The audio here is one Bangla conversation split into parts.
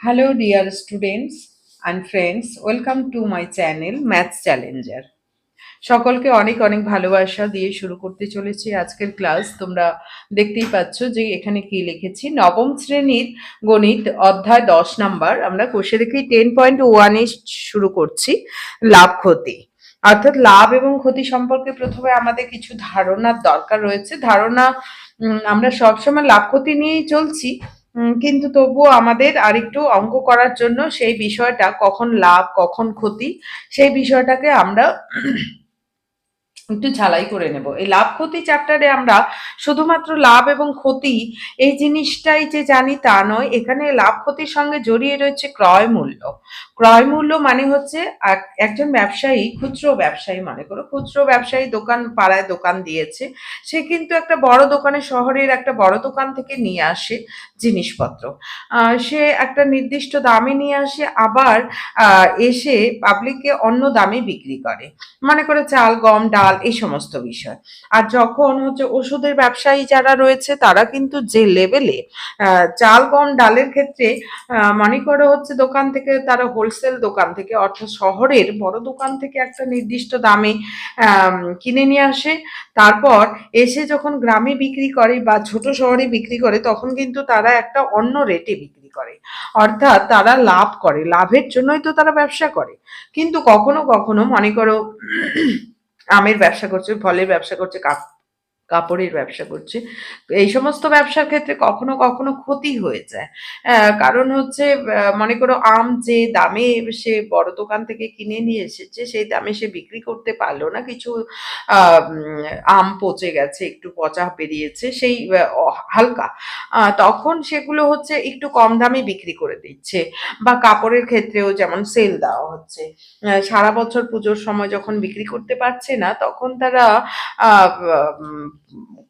Hello, dear students and friends. Welcome to my channel Maths Challenger. সকলকে অনেক অনেক ভালোবাসা দিয়ে শুরু করতে চলেছি আজকের ক্লাস। তোমরা দেখতেই পাচ্ছ যে এখানে কি লিখেছি। নবম শ্রেণীর গণিত অধ্যায় 10 নাম্বার আমরা কোষে দেখি 10.1 এ শুরু করছি, লাভ ক্ষতি। অর্থাৎ লাভ এবং ক্ষতি সম্পর্কে প্রথমে আমাদের কিছু ধারণার দরকার রয়েছে। আমরা সবসময় লাভ ক্ষতি নিয়েই চলছি, কিন্তু তবুও আমাদের আরেকটু অঙ্ক করার জন্য সেই বিষয়টা কখন লাভ কখন ক্ষতি সেই বিষয়টাকে আমরা একটু ঝালাই করে নেব। এই লাভ ক্ষতি চ্যাপ্টারে আমরা শুধুমাত্র লাভ এবং ক্ষতি এই জিনিসটাই যে জানি তা নয়, এখানে লাভ ক্ষতির সঙ্গে জড়িয়ে রয়েছে ক্রয় মূল্য। ক্রয় মূল্য মানে হচ্ছে একজন ব্যবসায়ী, খুচরো ব্যবসায়ী, মনে করো খুচরো ব্যবসায়ী দোকান পাড়ায় দোকান দিয়েছে, সে কিন্তু একটা বড় দোকানে, শহরের একটা বড় দোকান থেকে নিয়ে আসে জিনিসপত্র। সে একটা নির্দিষ্ট দামে নিয়ে আসে, আবার এসে পাবলিককে অন্য দামে বিক্রি করে, মনে করে চাল গম ডাল এই সমস্ত বিষয়। আর যখন হচ্ছে ওষুধের ব্যবসায়ী যারা রয়েছে তারা কিন্তু যে লেভেলে চাল গম ডালের ক্ষেত্রে মনে করো হচ্ছে দোকান থেকে, তারা হোলসেল দোকান থেকে অর্থাৎ শহরের বড় দোকান থেকে একটা নির্দিষ্ট দামে কিনে নিয়ে আসে, তারপর এসে যখন গ্রামে বিক্রি করে বা ছোট শহরে বিক্রি করে তখন কিন্তু তারা একটা অন্য রেটে বিক্রি করে, অর্থাৎ তারা লাভ করে, লাভের জন্যই তো তারা ব্যবসা করে। কিন্তু কখনো কখনো মনে করো আমের ব্যবসা করছে, ফলের ব্যবসা করছে, কাপড়ের ব্যবসা করছে, এই সমস্ত ব্যবসার ক্ষেত্রে কখনো কখনো ক্ষতি হয়ে যায়। কারণ হচ্ছে মনে করো আম যে দামে সে বড় দোকান থেকে কিনে নিয়ে এসেছে সেই দামে সে বিক্রি করতে পারলো না, কিছু আম পচে গেছে, একটু পচা বেরিয়েছে সেই হালকা, তখন সেগুলো হচ্ছে একটু কম দামে বিক্রি করে দিচ্ছে। বা কাপড়ের ক্ষেত্রেও যেমন সেল দেওয়া হচ্ছে, সারা বছর পুজোর সময় যখন বিক্রি করতে পারছে না তখন তারা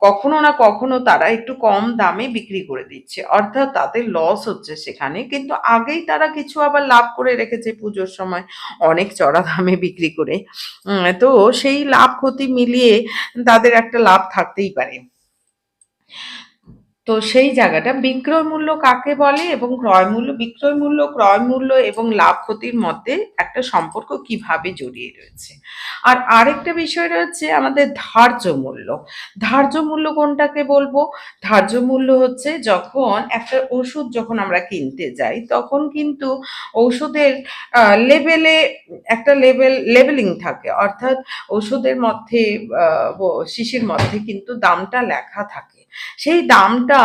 কখনো না কখনো তারা একটু কম দামে বিক্রি করে দিচ্ছে, অর্থাৎ তাদের লস হচ্ছে সেখানে, কিন্তু আগেই তারা কিছু আবার লাভ করে রেখেছে পুজোর সময় অনেক চড়া দামে বিক্রি করে। তো সেই লাভ ক্ষতি মিলিয়ে তাদের একটা লাভ থাকতেই পারে। তো সেই জায়গাটা বিক্রয় মূল্য কাকে বলে এবং ক্রয় মূল্য, বিক্রয় মূল্য ক্রয় মূল্য এবং লাভ ক্ষতির মধ্যে একটা সম্পর্ক কিভাবে জড়িয়ে রয়েছে। আর আরেকটা বিষয় রয়েছে আমাদের ধার্য মূল্য। ধার্য মূল্য কোনটাকে বলবো? ধার্য মূল্য হচ্ছে যখন একটা ওষুধ যখন আমরা কিনতে যাই তখন কিন্তু ঔষধের লেবেলে একটা লেবেলিং থাকে, অর্থাৎ ওষুধের মধ্যে শিশির মধ্যে কিন্তু দামটা লেখা থাকে। সেই দামটা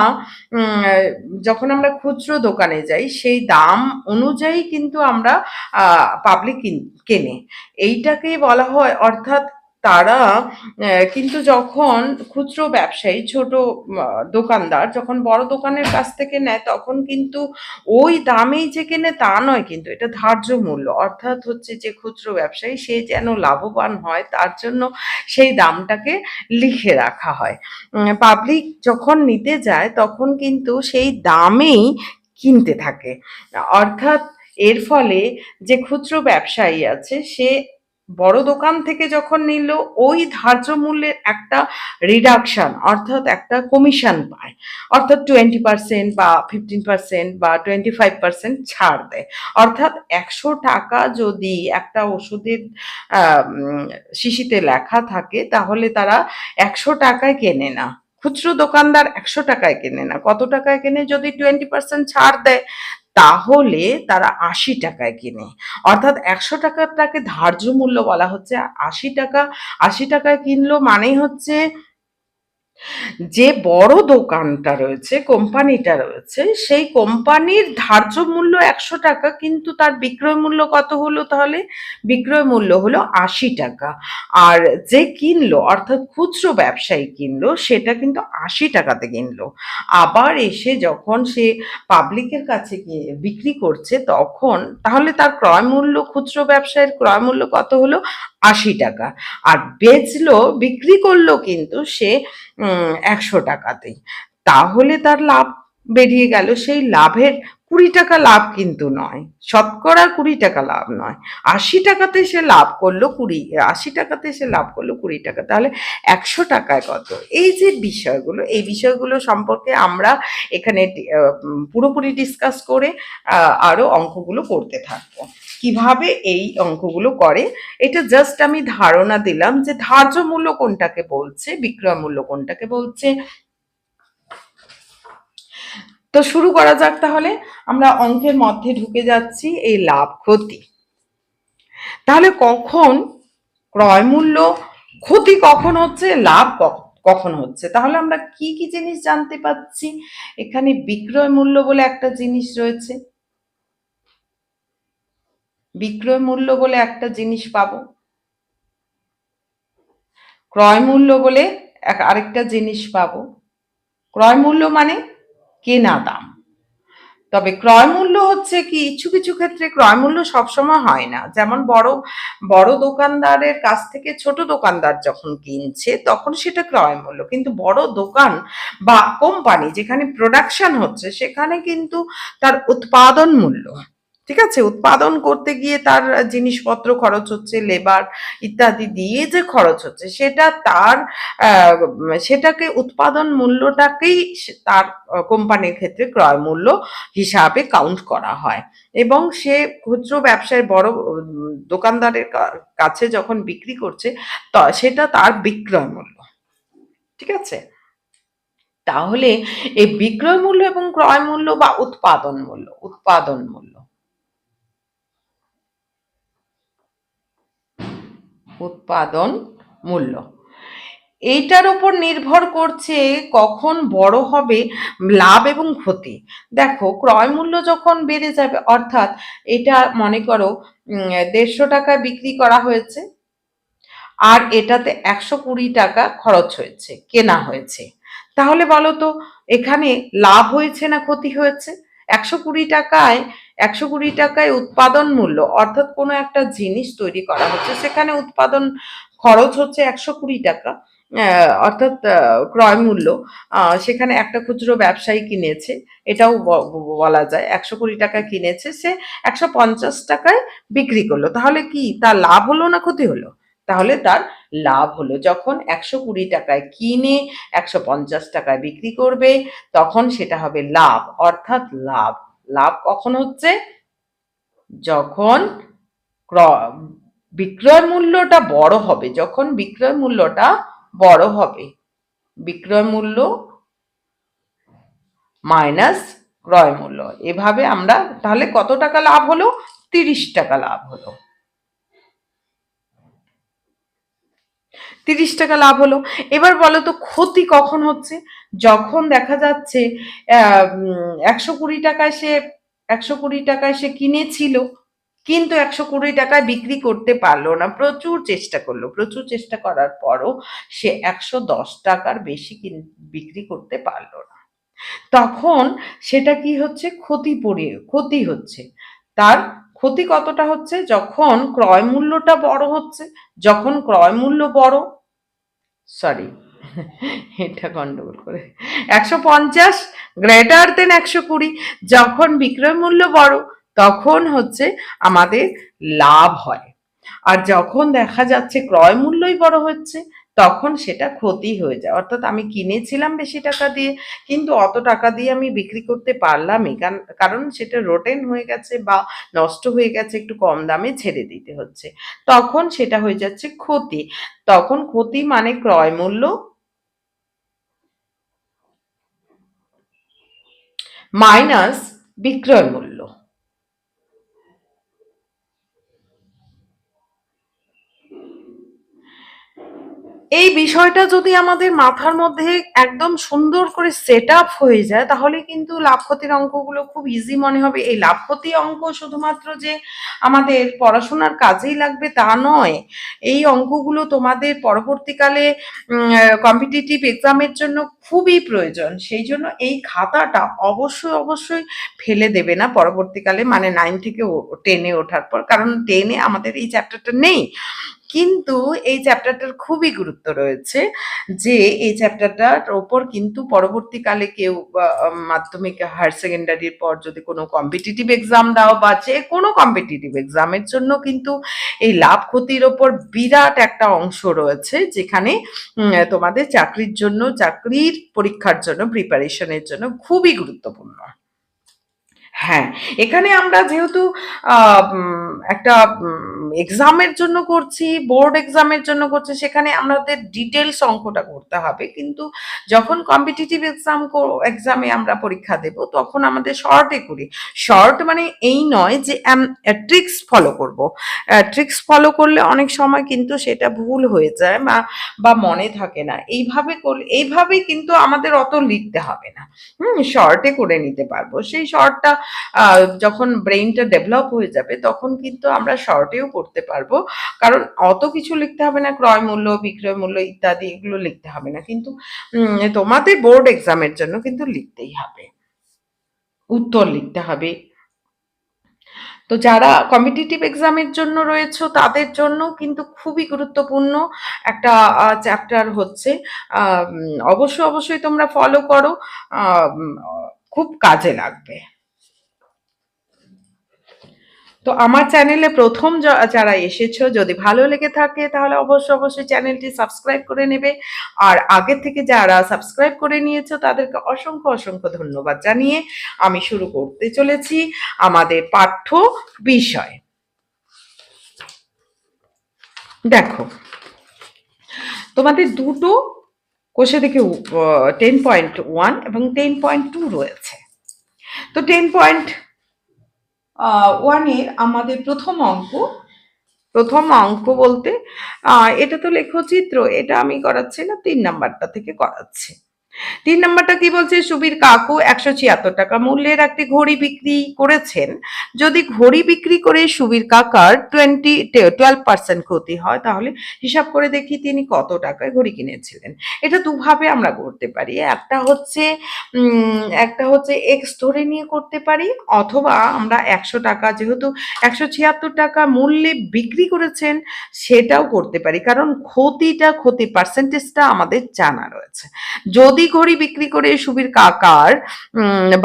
যখন আমরা খুচরো দোকানে যাই সেই দাম অনুযায়ী কিন্তু আমরা পাবলিক কেনে, এইটাকেই বলা হয়। অর্থাৎ তারা কিন্তু যখন খুচরো ব্যবসায়ী ছোট দোকানদার যখন বড় দোকানের কাছ থেকে নেয় তখন কিন্তু ওই দামেই যে কেনে তা নয়, কিন্তু এটা ধার্য মূল্য, অর্থাৎ হচ্ছে যে খুচরো ব্যবসায়ী সে যেন লাভবান হয় তার জন্য সেই দামটাকে লিখে রাখা হয়। পাবলিক যখন নিতে যায় তখন কিন্তু সেই দামেই কিনতে থাকে, অর্থাৎ এর ফলে যে খুচরো ব্যবসায়ী আছে সে বড় দোকান থেকে যখন নিল ওই ধার্য মূল্যের একটা রিডাকশন অর্থাৎ একটা কমিশন পায়, অর্থাৎ 20% বা 15% বা 25% ছাড় দেয়। অর্থাৎ 100 টাকা যদি একটা ওষুধের শিশিতে লেখা থাকে তাহলে তারা 100 টাকায় কেনে না, খুচরো দোকানদার 100 টাকায় কেনে না, কত টাকায় কেনে? যদি 20% ছাড় দেয় তাহলে তারা 80 টাকায় কেনে, অর্থাৎ 100 টাকাটাকে ধার্য মূল্য বলা হচ্ছে। 80 টাকা, 80 টাকায় কিনলো মানেই হচ্ছে যে বড় দোকানটা রয়েছে, কোম্পানিটা রয়েছে, সেই কোম্পানির ধার্য মূল্য 100 টাকা, কিন্তু তার বিক্রয় মূল্য কত হলো? তাহলে বিক্রয় মূল্য হলো 80 টাকা। আর যে কিনলো অর্থাৎ খুচরো ব্যবসায়ী কিনলো সেটা কিন্তু 80 টাকাতে কিনলো, আবার এসে যখন সে পাবলিকের কাছে গিয়ে বিক্রি করছে তখন তাহলে তার ক্রয় মূল্য, খুচরো ব্যবসায়ীর ক্রয় মূল্য কত হলো? 80 টাকা। আর বেচলো, বিক্রি করলো কিন্তু সে 100 টাকাতেই, তাহলে তার লাভ বেরিয়ে গেল। সেই লাভের টাকা লাভ কিন্তু নয়, শতকরা টাকা লাভ নয়। 80 টাকাতে সে লাভ করলো 80 টাকাতে সে লাভ করলো টাকা, তাহলে 100 টাকায় কত? এই যে বিষয়গুলো, এই বিষয়গুলো সম্পর্কে আমরা এখানে পুরোপুরি ডিসকাস করে আরো অঙ্কগুলো করতে থাকবো। কিভাবে এই অঙ্কগুলো করে এটা জাস্ট আমি ধারণা দিলাম যে ধার্য মূল্য কোনটাকে বলছে, বিক্রয় মূল্য কোনটাকে বলছে। তো শুরু করা যাক তাহলে। আমরা অঙ্কের মধ্যে ঢুকে যাচ্ছি, এই লাভ ক্ষতি। তাহলে কখন ক্রয় মূল্য ক্ষতি কখন হচ্ছে, লাভ কখন হচ্ছে? তাহলে আমরা কি কি জিনিস জানতে পাচ্ছি? এখানে বিক্রয় মূল্য বলে একটা জিনিস রয়েছে, বিক্রয় মূল্য বলে একটা জিনিস পাবো, ক্রয় মূল্য বলে আরেকটা জিনিস পাবো। ক্রয় মূল্য মানে কেনা দাম। তবে ক্রয় মূল্য হচ্ছে কি, কিছু কিছু ক্ষেত্রে ক্রয় মূল্য সবসময় হয় না। যেমন বড় বড় দোকানদারের কাছ থেকে ছোট দোকানদার যখন কিনছে তখন সেটা ক্রয় মূল্য, কিন্তু বড় দোকান বা কোম্পানি যেখানে প্রোডাকশন হচ্ছে সেখানে কিন্তু তার উৎপাদন মূল্য, ঠিক আছে, উৎপাদন করতে গিয়ে তার জিনিসপত্র খরচ হচ্ছে, লেবার ইত্যাদি দিয়ে যে খরচ হচ্ছে সেটা তার সেটাকে উৎপাদন মূল্যটাকেই তার কোম্পানির ক্ষেত্রে ক্রয় মূল্য হিসাবে কাউন্ট করা হয়। এবং সে খুচরো ব্যবসায় বড় দোকানদারের কাছে যখন বিক্রি করছে সেটা তার বিক্রয় মূল্য, ঠিক আছে। তাহলে এই বিক্রয় মূল্য এবং ক্রয় মূল্য বা উৎপাদন মূল্য, উৎপাদন মূল্য, উৎপাদন মূল্য, এইটার উপর নির্ভর করছে কখন বড় হবে লাভ এবং ক্ষতি। দেখো ক্রয় মূল্য যখন বেড়ে যাবে, অর্থাৎ এটা মনে করো 150 টাকায় বিক্রি করা হয়েছে আর এটাতে 120 টাকা খরচ হয়েছে, কেনা হয়েছে, তাহলে বলো তো এখানে লাভ হয়েছে না ক্ষতি হয়েছে? 120 টাকায় 120 টাকায় উৎপাদন মূল্য, অর্থাৎ কোনো একটা জিনিস তৈরি করা হচ্ছে সেখানে উৎপাদন খরচ হচ্ছে 120 টাকা, অর্থাৎ ক্রয় মূল্য সেখানে একটা খুচরো ব্যবসায়ী কিনেছে, এটাও বলা যায় 120 টাকা কিনেছে, সে 150 টাকায় বিক্রি করলো, তাহলে কি তার লাভ হলো না ক্ষতি হলো? তাহলে তার লাভ হলো। যখন 120 টাকায় কিনে 150 টাকায় বিক্রি করবে তখন সেটা হবে লাভ, অর্থাৎ লাভ। লাভ কখন হচ্ছে? যখন বিক্রয় মূল্যটা বড় হবে, যখন বিক্রয় মূল্যটা বড় হবে, বিক্রয় মূল্য মাইনাস ক্রয় মূল্য, এভাবে আমরা তাহলে কত টাকা লাভ হলো? 30 টাকা লাভ হলো, 30 টাকা লাভ হলো। এবার বলো তো ক্ষতি কখন হচ্ছে? যখন দেখা যাচ্ছে 120 টাকায় সে 120 টাকায় সে কিনেছিল কিন্তু 120 টাকায় বিক্রি করতে পারলো না, প্রচুর চেষ্টা করলো, প্রচুর চেষ্টা করার পরও সে 110 টাকার বেশি বিক্রি করতে পারলো না, তখন সেটা কি হচ্ছে? ক্ষতি হচ্ছে। তার ক্ষতি কতটা হচ্ছে? যখন ক্রয় মূল্যটা বড় হচ্ছে, যখন ক্রয় মূল্য বড়, সরি এটা গন্ডগোল করে, 150 গ্রেটার দেন 120, যখন বিক্রয় মূল্য বড় তখন হচ্ছে আমাদের লাভ হয়। আর যখন দেখা যাচ্ছে ক্রয় মূল্যই বড় হচ্ছে তখন সেটা ক্ষতি হয়ে যায়, অর্থাৎ আমি কিনেছিলাম বেশি টাকা দিয়ে কিন্তু অত টাকা দিয়ে আমি বিক্রি করতে পারলামই, কারণ সেটা রোটেন হয়ে গেছে বা নষ্ট হয়ে গেছে, একটু কম দামে ছেড়ে দিতে হচ্ছে, তখন সেটা হয়ে যাচ্ছে ক্ষতি। তখন ক্ষতি মানে ক্রয় মূল্য মাইনাস বিক্রয় মূল্য। এই বিষয়টা যদি আমাদের মাথার মধ্যে একদম সুন্দর করে সেট আপ হয়ে যায় তাহলে কিন্তু লাভ ক্ষতির অঙ্কগুলো খুব ইজি মনে হবে। এই লাভ ক্ষতি অঙ্ক শুধুমাত্র যে আমাদের পড়াশোনার কাজেই লাগবে তা নয়, এই অঙ্কগুলো তোমাদের পরবর্তীকালে কম্পিটিটিভ এক্সামের জন্য খুবই প্রয়োজন। সেই জন্য এই খাতাটা অবশ্যই অবশ্যই ফেলে দেবে না পরবর্তীকালে, মানে 9 থেকে 10-এ ওঠার পর, কারণ 10-এ আমাদের এই চ্যাপ্টারটা নেই। কিন্তু এই চ্যাপ্টারটার খুবই গুরুত্ব রয়েছে, যে এই চ্যাপ্টারটার ওপর কিন্তু পরবর্তীকালে কেউ মাধ্যমিক হায়ার সেকেন্ডারির পর যদি কোনো কম্পিটিটিভ এক্সাম দাও বা যে কোনো কম্পিটিটিভ এক্সামের জন্য কিন্তু এই লাভ ক্ষতির ওপর বিরাট একটা অংশ রয়েছে, যেখানে তোমাদের চাকরির জন্য, চাকরির পরীক্ষার জন্য, প্রিপারেশনের জন্য খুবই গুরুত্বপূর্ণ। হ্যাঁ, এখানে আমরা যেহেতু একটা এক্সামের জন্য করছি, বোর্ড এক্সামের জন্য করছি, সেখানে আমাদের ডিটেলস অঙ্কটা করতে হবে। কিন্তু যখন কম্পিটিটিভ এক্সামে আমরা পরীক্ষা দেব, তখন আমাদের শর্টে করি। শর্ট মানে এই নয় যে ট্রিক্স ফলো করব। ট্রিক্স ফলো করলে অনেক সময় কিন্তু সেটা ভুল হয়ে যায় বা মনে থাকে না। এইভাবেই কিন্তু আমাদের অত লিখতে হবে না। শর্টে করে নিতে পারবো। সেই শর্টটা যখন ব্রেইনটা ডেভেলপ হয়ে যাবে, তখন কিন্তু আমরা শর্টেও করতে পারবো। কারণ অত কিছু লিখতে হবে না, ক্রয় মূল্য, বিক্রয় মূল্য ইত্যাদি এগুলো লিখতে হবে না। কিন্তু তোমাদের বোর্ড এক্সামের জন্য কিন্তু লিখতেই হবে, উত্তর লিখতে হবে। তো যারা কম্পিটিটিভ এক্সামের জন্য রয়েছে, তাদের জন্য কিন্তু খুবই গুরুত্বপূর্ণ একটা চ্যাপ্টার হচ্ছে। অবশ্যই তোমরা ফলো করো, খুব কাজে লাগবে। তো আমার চ্যানেলে প্রথম যারা এসেছো, যদি ভালো লেগে থাকে তাহলে অবশ্যই চ্যানেলটি সাবস্ক্রাইব করে নেবে। আর আগে থেকে যারা সাবস্ক্রাইব করে নিয়েছো, তাদেরকে অসংখ্য ধন্যবাদ জানিয়ে আমি শুরু করতে চলেছি আমাদের পাঠ্য বিষয়। দেখো, তোমাদের দুটো কোষে দেখে 10.1 এবং 10.2 রয়েছে। তো 10.1-এর আমাদের প্রথম অঙ্ক বলতে এটা তো লেখচিত্র, এটা আমি করাচ্ছি না, 3 নাম্বারটা থেকে করাচ্ছি। 3 নাম্বারটা কি বলছে? সুবীর কাকু 176 টাকা মূল্যের একটি ঘড়ি বিক্রি করেছেন। যদি ঘড়ি বিক্রি করে সুবীর কাকার 12% ক্ষতি হয়, তাহলে হিসাব করে দেখি তিনি কত টাকায় ঘড়ি কিনেছিলেন। এটা দুভাবে আমরা করতে পারি। একটা হচ্ছে এক্স ধরে নিয়ে করতে পারি, অথবা আমরা 100 টাকা, যেহেতু 176 টাকা মূল্যে বিক্রি করেছেন, সেটাও করতে পারি। কারণ ক্ষতি পার্সেন্টেজটা আমাদের জানা রয়েছে। যদি ঘড়ি বিক্রি করে সুবীর কাকার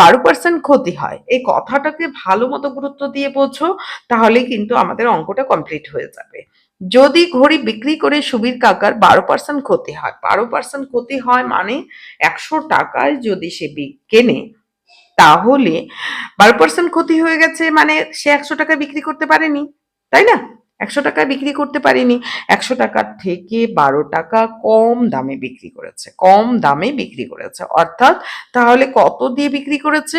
12% ক্ষতি হয়, এই কথাটাকে ভালো মতো গুরুত্ব দিয়ে বোঝো, তাহলে কিন্তু আমাদের অঙ্কটা কমপ্লিট হয়ে যাবে। যদি ঘড়ি বিক্রি করে সুবীর কাকার 12% ক্ষতি হয়, 12% ক্ষতি হয় মানে 100 টাকায় যদি সে কেনে, তাহলে 12% ক্ষতি হয়ে গেছে মানে সে 100 টাকায় বিক্রি করতে পারেনি, তাই না? 100 টাকায় বিক্রি করতে পারেনি, 100 টাকার থেকে 12 টাকা কম দামে বিক্রি করেছে। অর্থাৎ তাহলে কত দিয়ে বিক্রি করেছে?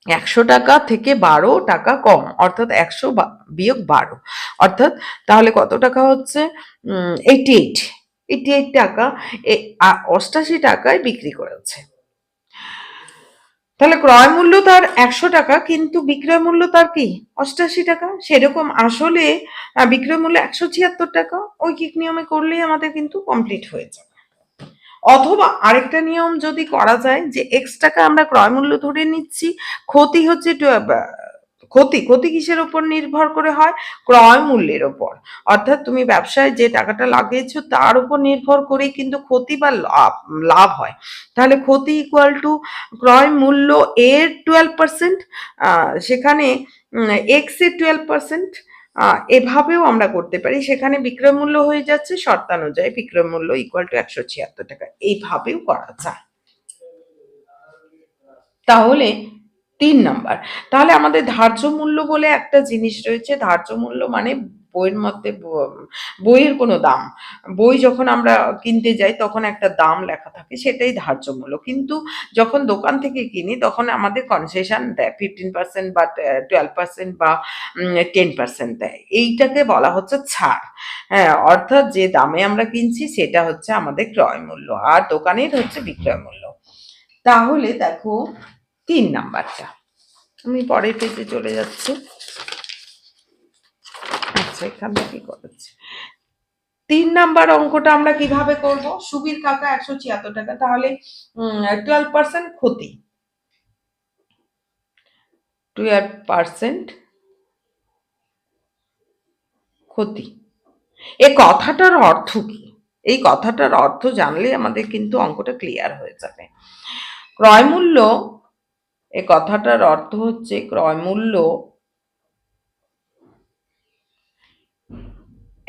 100 টাকা থেকে 12 টাকা কম, অর্থাৎ 100 বিয়োগ 12, অর্থাৎ তাহলে কত টাকা হচ্ছে? 88 টাকা, 88 টাকায় বিক্রি করেছে। তাহলে ক্রয় মূল্য তার 100 টাকা, কিন্তু বিক্রয় মূল্য তার কি 88 টাকা। সেরকম আসলে বিক্রয় মূল্য 176 টাকা। ঐকিক নিয়মে করলেই আমাদের কিন্তু কমপ্লিট হয়ে যাবে। অথবা আরেকটা নিয়ম যদি করা যায়, যে এক্স টাকা আমরা ক্রয় মূল্য ধরে নিচ্ছি, ক্ষতি হচ্ছে ক্ষতি কিসের উপর নির্ভর করে হয়? ক্রয় মূল্যের ওপর। অর্থাৎ তুমি ব্যবসায় যে টাকাটা লাগিয়েছো, তার উপর নির্ভর করেই কিন্তু ক্ষতি বা লাভ হয়। তাহলে ক্ষতি ইকুয়াল টু ক্রয় মূল্য এর 12%, সেখানে এক্স এর 12%। এভাবেও আমরা করতে পারি। সেখানে বিক্রয় মূল্য হয়ে যাচ্ছে শর্তানুযায়ী বিক্রয় মূল্য ইকুয়াল টু 176 টাকা। এইভাবেও করা যায়। তাহলে 3 নাম্বার, তাহলে আমাদের ধার্য মূল্য বলে একটা জিনিস রয়েছে। ধার্য মূল্য মানে বইয়ের মধ্যে বইয়ের কোনো দাম। বই যখন আমরা কিনতে যাই, তখন একটা দাম লেখা থাকে, সেটাই ধার্য মূল্য। কিন্তু যখন দোকান থেকে কিনি, তখন আমাদের কনসেশন দেয়, 15% বা 12% বা 10% দেয়। এইটাকে বলা হচ্ছে ছাড়। হ্যাঁ, অর্থাৎ যে দামে আমরা কিনছি সেটা হচ্ছে আমাদের ক্রয় মূল্য, আর দোকানের হচ্ছে বিক্রয় মূল্য। তাহলে দেখো 3 নাম্বারটা, আমি পরের পেজে চলে যাচ্ছি। আচ্ছা, এখান থেকে করেছি। 3 নাম্বার অঙ্কটা আমরা কিভাবে করব? সুবীর কাকা 176 টাকা, তাহলে 12% ক্ষতি, 12% ক্ষতি। এ কথাটার অর্থ কি? এই কথাটার অর্থ জানলে আমাদের কিন্তু অঙ্কটা ক্লিয়ার হয়ে যাবে। ক্রয় মূল্য, এ কথাটার অর্থ হচ্ছে ক্রয় মূল্য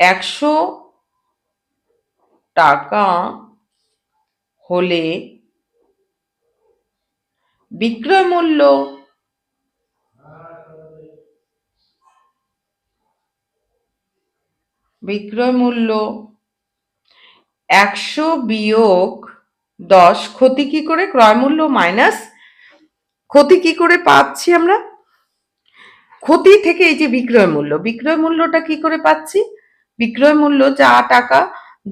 100 টাকা হলে বিক্রয় মূল্য বিক্রয় মূল্য 100 বিয়োগ 10, ক্ষতি কি করে? ক্রয় মূল্য মাইনাস ক্ষতি কি করে পাচ্ছি আমরা? ক্ষতি থেকে এই যে বিক্রয় মূল্য, বিক্রয় মূল্যটা কি করে পাচ্ছি? বিক্রয় মূল্য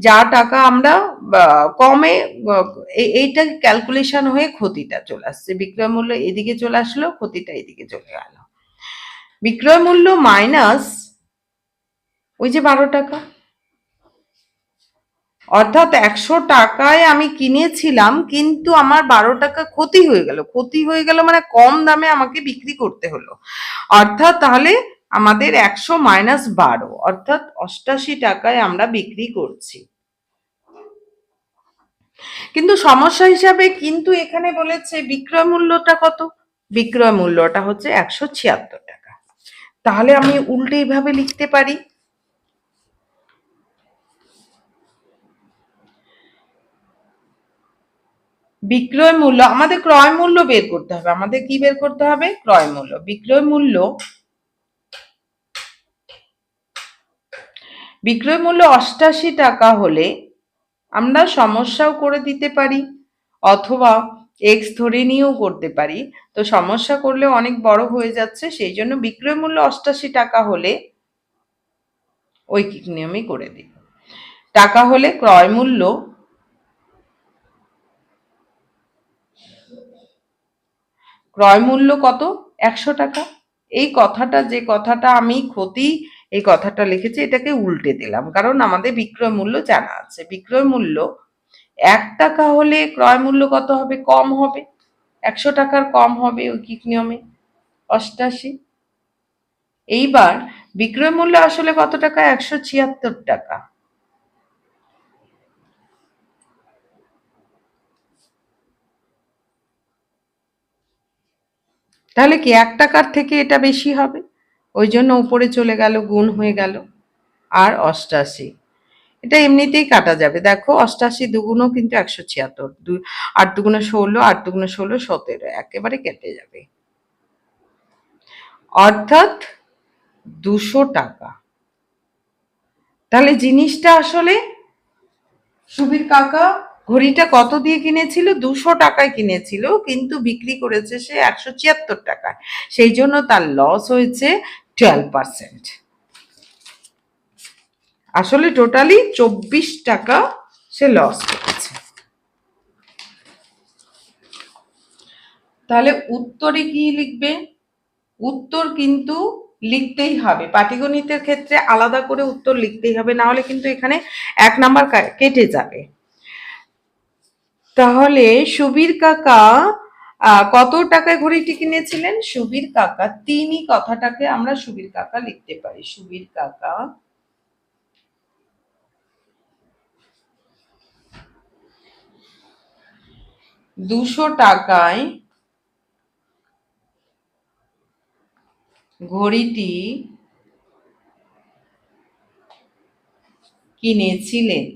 যা টাকা আমরা কমে, এইটা ক্যালকুলেশন হয়ে ক্ষতিটা চলে আসছে। বিক্রয় মূল্য এদিকে চলে আসলো, ক্ষতিটা এদিকে চলে গেল। বিক্রয় মূল্য মাইনাস ওই যে 12 টাকা, অর্থাৎ 100 টাকায় আমি কিনেছিলাম, কিন্তু আমার 12 টাকা ক্ষতি হয়ে গেল। ক্ষতি হয়ে গেল মানে কম দামে আমাকে বিক্রি করতে হলো। অর্থাৎ তাহলে আমাদের 100 মাইনাস 12, অর্থাৎ 88 টাকায় আমরা বিক্রি করছি। কিন্তু সমস্যা হিসাবে কিন্তু এখানে বলেছে বিক্রয় মূল্যটা কত? বিক্রয় মূল্যটা হচ্ছে 176 টাকা। তাহলে আমি উল্টে এইভাবে লিখতে পারি, বিক্রয় মূল্য, আমাদের ক্রয় মূল্য বের করতে হবে। আমাদের কি বের করতে হবে? ক্রয় মূল্য। বিক্রয় মূল্য 88 টাকা হলে আমরা সমস্যাও করে দিতে পারি, অথবা এক্স ধরে নিয়েও করতে পারি। তো সমস্যা করলে অনেক বড় হয়ে যাচ্ছে, সেই জন্য বিক্রয় মূল্য 88 টাকা হলে ঐকিক নিয়মই করে দিই। টাকা হলে ক্রয় মূল্য কত? 100 টাকা। এই কথাটা, যে কথাটা আমি ক্ষতি, এই কথাটা লিখেছি, এটাকে উল্টে দিলাম, কারণ আমাদের বিক্রয় মূল্য জানা আছে। বিক্রয় মূল্য 1 টাকা হলে ক্রয় মূল্য কত হবে? কম হবে, 100 টাকার কম হবে ঐকিক নিয়মে, 88। এইবার বিক্রয় মূল্য আসলে কত টাকা? 176 টাকা। তাহলে কি 1 টাকার থেকে এটা বেশি হবে? ওই জন্য উপরে চলে গেল, গুণ হয়ে গেল। আর 88, এটা এমনিতেই কাটা যাবে। দেখো 88 দুগুণও কিন্তু 176, 8 দুগুণে 16, 8 দুগুণে 16, 17, একেবারে কেটে যাবে। অর্থাৎ 200 টাকা। তাহলে জিনিসটা আসলে সুবীর কাকা ঘড়িটা কত দিয়ে কিনেছিল? 200 টাকায় কিনেছিল, কিন্তু বিক্রি করেছে সে 176 টাকায়। সেই জন্য তার লস হয়েছে 12%। আসলে টোটালি 24 টাকা সে লস করেছে। তাহলে উত্তরে কি লিখবে? উত্তর কিন্তু লিখতেই হবে, পাটিগণিতের ক্ষেত্রে আলাদা করে উত্তর লিখতেই হবে, না হলে কিন্তু এখানে 1 নাম্বার কেটে যাবে। তাহলে সুবীর কাকা কত টাকায় ঘড়িটি কিনেছিলেন? সুবীর কাকা, তিনি কথাটাকে আমরা সুবীর কাকা লিখতে পারি। সুবীর কাকা 200 টাকায় ঘড়িটি কিনেছিলেন।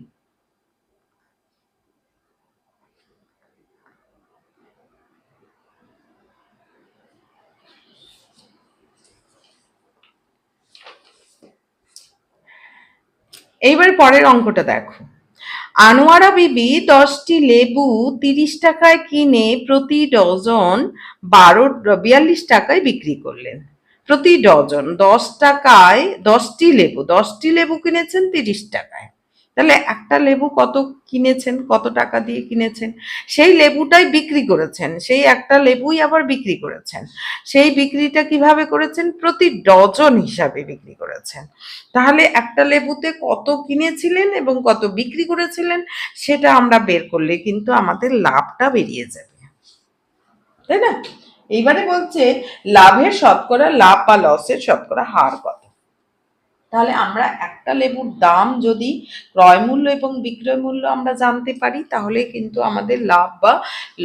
এইবার পরের অঙ্কটা দেখো। আনোয়ারা বিবি 10টি লেবু 30 টাকায় কিনে প্রতি ডজন 42 টাকায় বিক্রি করলেন। প্রতি ডজন 10 টাকায় 10টি লেবু কিনেছেন 30 টাকায়। তাহলে একটা লেবু কত কিনেছেন, কত টাকা দিয়ে কিনেছেন? সেই লেবুটাই বিক্রি করেছেন, সেই একটা লেবুই আবার বিক্রি করেছেন। সেই বিক্রিটা কিভাবে করেছেন? প্রতি ডজন হিসাবে বিক্রি করেছেন। তাহলে একটা লেবুতে কত কিনেছিলেন এবং কত বিক্রি করেছিলেন, সেটা আমরা বের করলে কিন্তু আমাদের লাভটা বেরিয়ে যাবে, তাই না? এইবারে বলছে লাভ বা লসের শতকরা হার কত। তাহলে আমরা একটা লেবুর দাম যদি ক্রয় মূল্য এবং বিক্রয় মূল্য আমরা জানতে পারি, তাহলে কিন্তু আমাদের লাভ বা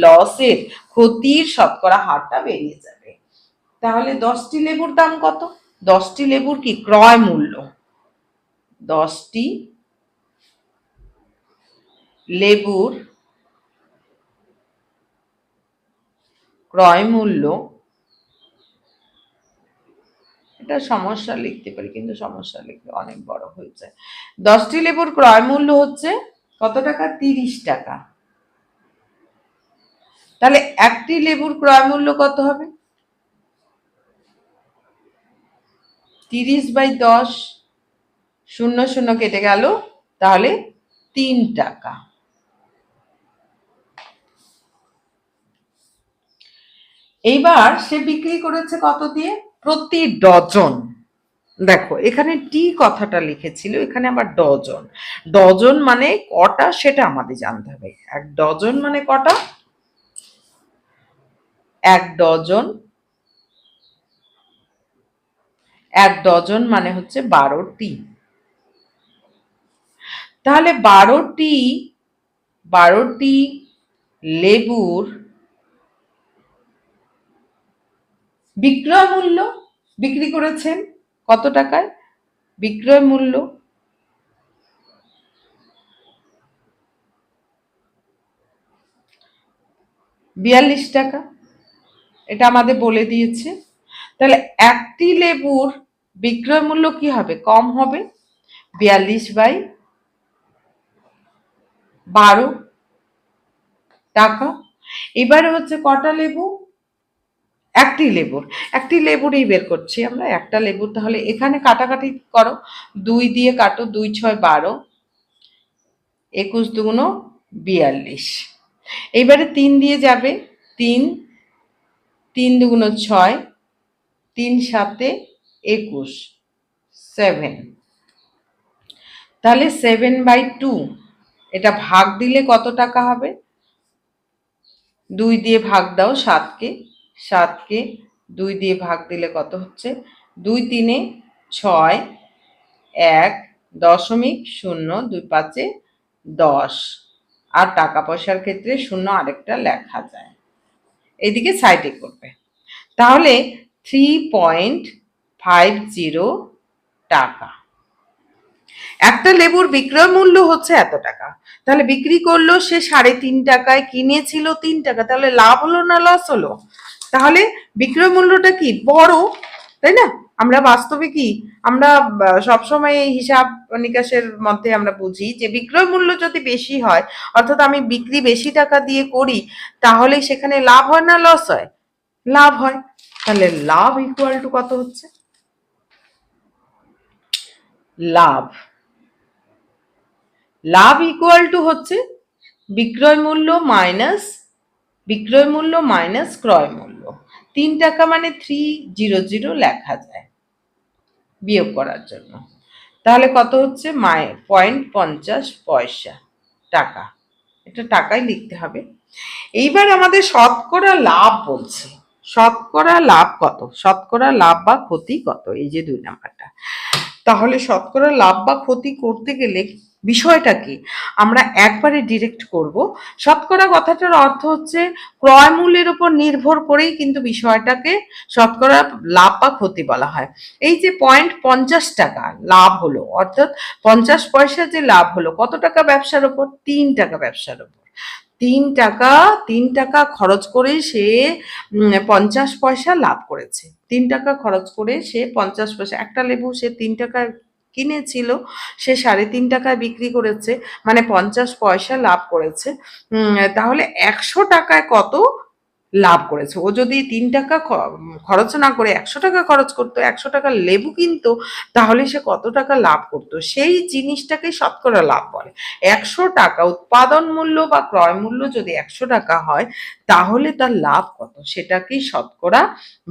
লসের, ক্ষতির শতকরা হারটা বেরিয়ে যাবে। তাহলে 10টি লেবুর দাম কত? 10টি লেবুর কি ক্রয় মূল্য, 10টি লেবুর ক্রয় মূল্য, এটা সমস্যা লিখতে পারি কিন্তু সমস্যা লিখলে অনেক বড় হয়ে যায়। 10টি লেবুর ক্রয় মূল্য হচ্ছে কত টাকা? 30 টাকা। তাহলে একটি লেবুর ক্রয় মূল্য কত হবে? 30/10, 0 কেটে গেল, তাহলে 3 টাকা। এইবার সে বিক্রি করেছে কত দিয়ে? প্রতি ডজন। দেখো এখানে টি কথাটা লিখেছিল, এখানে আবার ডজন। ডজন মানে কটা সেটা আমাদের জানতে হবে। এক ডজন মানে কটা? এক ডজন মানে হচ্ছে 12টি। তাহলে 12টি লেবুর বিক্রয় মূল্য, বিক্রি করেছেন কত টাকায়? বিক্রয় মূল্য 42 টাকা, এটা আমাদের বলে দিয়েছে। তাহলে একটি লেবুর বিক্রয় মূল্য কি হবে? কম হবে, 42/12 টাকা। এবারে হচ্ছে কটা লেবু? একটি লেবুরই বের করছি আমরা, একটা লেবুর। তাহলে এখানে কাটাকাটি করো, 2 দিয়ে কাটো, 2 6 12, 21 2 42। এইবারে 3 দিয়ে যাবে, 3 3 2 6, 3 7 21, 7। তাহলে 7/2, এটা ভাগ দিলে কত টাকা হবে? 2 দিয়ে ভাগ দাও 7কে, 7কে 2 দিয়ে ভাগ দিলে কত হচ্ছে? 2 3 6, 1.0, 2 5 10। আর টাকা পয়সার ক্ষেত্রে শূন্য আরেকটা লেখা যায়, এদিকে সাইডে করবে। তাহলে 3.50 টাকা। একটা লেবুর বিক্রয় মূল্য হচ্ছে এত টাকা, তাহলে বিক্রি করলো সে 3.5 টাকায়, কিনেছিল 3 টাকা, তাহলে লাভ হলো না লস হলো? তাহলে বিক্রয় মূল্যটা কি বড়, তাই না? আমরা বাস্তবে কি, আমরা সবসময় হিসাব নিকাশের মধ্যে আমরা বুঝি যে বিক্রয় মূল্য যদি বেশি হয়, অর্থাৎ আমি বিক্রি বেশি টাকা দিয়ে করি, তাহলে সেখানে লাভ হয় না লস হয়? লাভ হয়। তাহলে লাভ ইকুয়াল টু কত হচ্ছে? লাভ লাভ ইকুয়াল টু হচ্ছে বিক্রয় মূল্য মাইনাস ক্রয় মূল্য। 3 টাকা মানে 300 লেখা যায় বিয়োগ করার জন্য। তাহলে কত হচ্ছে? 0.50 টাকা। এটা টাকাই লিখতে হবে। এইবার আমাদের শতকরা লাভ বলছে। শতকরা লাভ কত? শতকরা লাভ বা ক্ষতি কত? এই যে 2 নাম্বারটা। তাহলে শতকরা লাভ বা ক্ষতি করতে গেলে বিষয়টা কি, আমরা একবারে ডিরেক্ট করব। শতকরা কথাটার অর্থ হচ্ছে ক্রয় মূল্যের উপর নির্ভর করেই কিন্তু বিষয়টাকে শতকরা লাভ বা ক্ষতি বলা হয়। এই যে 0.50 টাকা লাভ হলো, অর্থাৎ 50 পয়সা যে লাভ হলো, কত টাকা ব্যবসার উপর? 3 টাকা ব্যবসার উপর। 3 টাকা খরচ করে সে 50 পয়সা লাভ করেছে। 3 টাকা খরচ করে সে 50 পয়সা, একটা লেবু সে 3 টাকায় কিনেছিল, সে 3.5 টাকায় বিক্রি করেছে, মানে 50 পয়সা লাভ করেছে। তাহলে 100 টাকায় কত লাভ করেছে? ও যদি 3 টাকা খরচ না করে 100 টাকা খরচ করতো, 100 টাকার লেবু কিনতো, তাহলে সে কত টাকা লাভ করতো? সেই জিনিসটাকে শতকরা লাভ বলে। 100 টাকা উৎপাদন মূল্য বা ক্রয় মূল্য যদি 100 টাকা হয়, তাহলে তার লাভ কত সেটাকেই শতকরা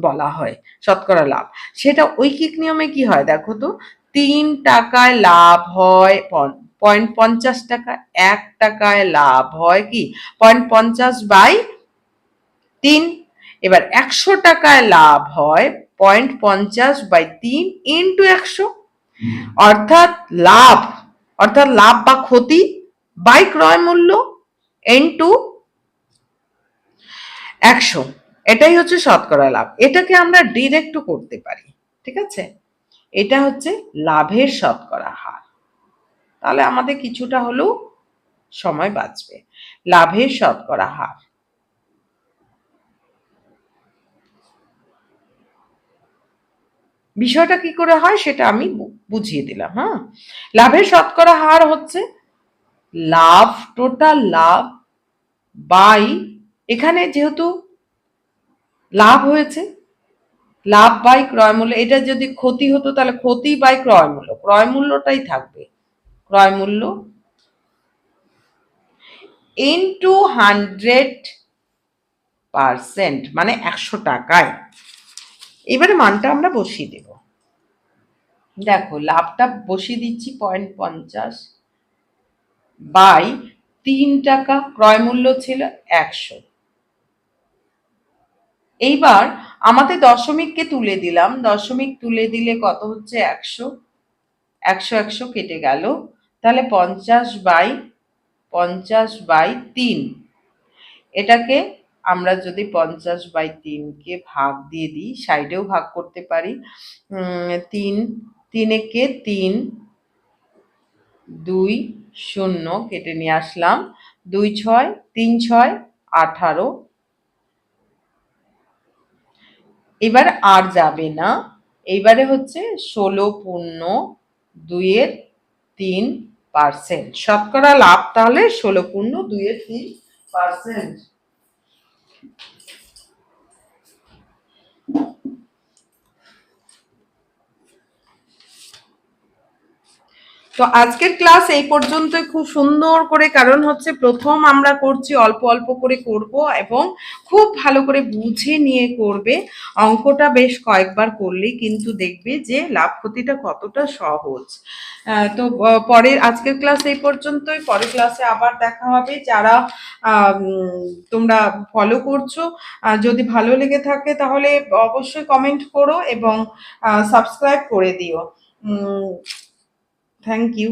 বলা হয়, শতকরা লাভ। সেটা ঐকিক নিয়মে কি হয় দেখো তো, 3 টাকায় লাভ হয় 0.50 টাকা, 1 টাকায় লাভ হয় কি 0.50/3। এবার 100 টাকায় লাভ হয় 0.50/3 ইন্টু 100। অর্থাৎ লাভ, অর্থাৎ লাভ বা ক্ষতি বাই ক্রয় মূল্য ইনটু 100, এটাই হচ্ছে শতকরা লাভ। এটাকে আমরা ডিরেক্টও করতে পারি, ঠিক আছে? এটা হচ্ছে লাভের শতকরা হার। তাহলে আমাদের কিছুটা হলেও সময় বাঁচবে। লাভের শতকরা হার, বিষয়টা কি করে হয় সেটা আমি বুঝিয়ে দিলাম। হ্যাঁ, লাভের শতকরা হার হচ্ছে লাভ, টোটাল লাভ বাই, এখানে যেহেতু লাভ হয়েছে, লাভ বাই ক্রয় মূল্য, এটা যদি ক্ষতি হতো তাহলে ক্ষতি বাই ক্রয় মূল্য, ক্রয় মূল্যটাই থাকবে, ক্রয় মূল্য ইনটু 100%, মানে 100 টাকায়। এবারে মানটা আমরা বসিয়ে দেব। দেখো লাভটা বসিয়ে দিচ্ছি 0.50 বাই 3 টাকা, ক্রয় মূল্য ছিল 100। এইবার আমাদের দশমিককে তুলে দিলাম, দশমিক তুলে দিলে কত হচ্ছে 100, 100 কেটে গেল, তাহলে 50/3। এটাকে আমরা যদি 50/3-কে ভাগ দিয়ে দিই, সাইডেও ভাগ করতে পারি, 3 3, 2 0 কেটে নিয়ে আসলাম, 2 6 3 6 18। এবার আর যাবে না, এইবারে হচ্ছে 16.2/3%। শতকরা লাভ তাহলে 16.2/3%। তো আজকের ক্লাস এই পর্যন্তই, খুব সুন্দর করে, কারণ হচ্ছে প্রথম আমরা করছি, অল্প অল্প করে করব এবং খুব ভালো করে বুঝে নিয়ে করবে। অঙ্কটা বেশ কয়েকবার করলেই কিন্তু দেখবে যে লাভ ক্ষতিটা কতটা সহজ। তো পরের, আজকের ক্লাস এই পর্যন্তই, পরের ক্লাসে আবার দেখা হবে। যারা তোমরা ফলো করছো, যদি ভালো লেগে থাকে তাহলে অবশ্যই কমেন্ট করো এবং সাবস্ক্রাইব করে দিও। Thank you.